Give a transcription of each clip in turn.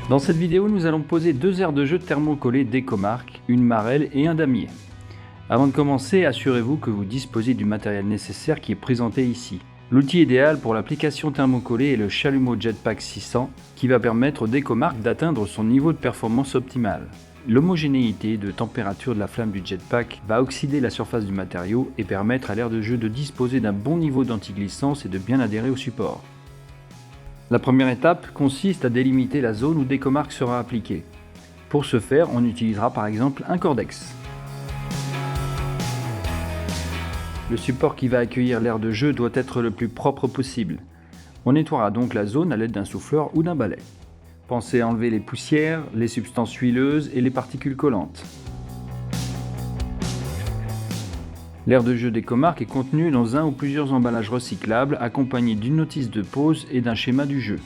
Dans cette vidéo, nous allons poser deux aires de jeu thermocollées d'Ecomarc, une marelle et un damier. Avant de commencer, assurez-vous que vous disposez du matériel nécessaire qui est présenté ici. L'outil idéal pour l'application thermocollée est le chalumeau Jetpack 600 qui va permettre d'Ecomarc d'atteindre son niveau de performance optimale. L'homogénéité de température de la flamme du jetpack va oxyder la surface du matériau et permettre à l'aire de jeu de disposer d'un bon niveau d'antiglissance et de bien adhérer au support. La première étape consiste à délimiter la zone où d'Ecomarc sera appliqué. Pour ce faire, on utilisera par exemple un cordex. Le support qui va accueillir l'aire de jeu doit être le plus propre possible. On nettoiera donc la zone à l'aide d'un souffleur ou d'un balai. Pensez à enlever les poussières, les substances huileuses et les particules collantes. L'aire de jeu d'Ecomarc est contenue dans un ou plusieurs emballages recyclables accompagnés d'une notice de pose et d'un schéma du jeu.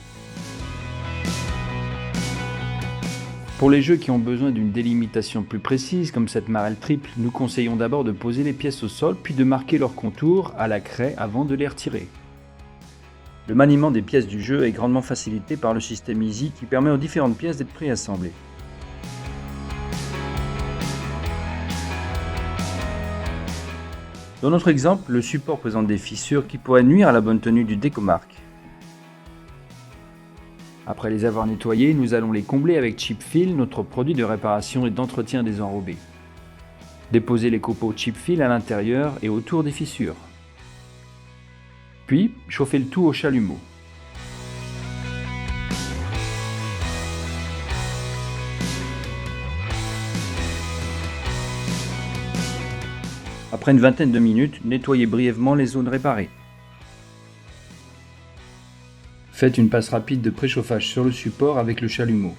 Pour les jeux qui ont besoin d'une délimitation plus précise, comme cette marelle triple, nous conseillons d'abord de poser les pièces au sol puis de marquer leurs contours à la craie avant de les retirer. Le maniement des pièces du jeu est grandement facilité par le système Easy qui permet aux différentes pièces d'être préassemblées. Dans notre exemple, le support présente des fissures qui pourraient nuire à la bonne tenue du d'Ecomarc. Après les avoir nettoyés, nous allons les combler avec Chip Fill, notre produit de réparation et d'entretien des enrobés. Déposez les copeaux Chip Fill à l'intérieur et autour des fissures. Puis, chauffez le tout au chalumeau. Après une vingtaine de minutes, nettoyez brièvement les zones réparées. Faites une passe rapide de préchauffage sur le support avec le chalumeau.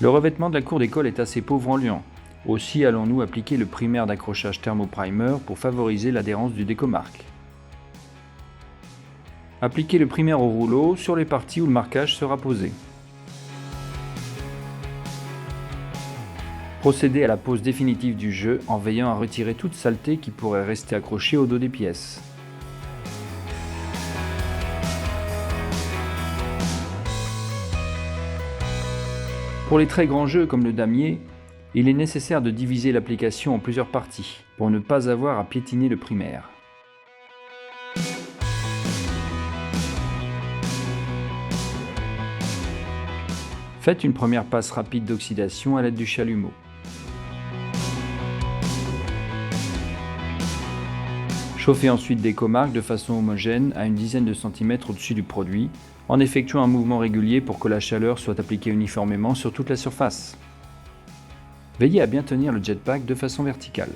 Le revêtement de la cour d'école est assez pauvre en liant. Aussi allons-nous appliquer le primaire d'accrochage thermoprimer pour favoriser l'adhérence du d'Ecomarc. Appliquez le primaire au rouleau sur les parties où le marquage sera posé. Procédez à la pose définitive du jeu en veillant à retirer toute saleté qui pourrait rester accrochée au dos des pièces. Pour les très grands jeux comme le damier, il est nécessaire de diviser l'application en plusieurs parties pour ne pas avoir à piétiner le primaire. Faites une première passe rapide d'oxydation à l'aide du chalumeau. Chauffez ensuite d'Ecomarc de façon homogène à une dizaine de centimètres au-dessus du produit, en effectuant un mouvement régulier pour que la chaleur soit appliquée uniformément sur toute la surface. Veillez à bien tenir le jetpack de façon verticale.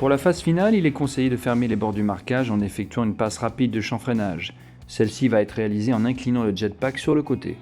Pour la phase finale, il est conseillé de fermer les bords du marquage en effectuant une passe rapide de chanfreinage. Celle-ci va être réalisée en inclinant le jetpack sur le côté.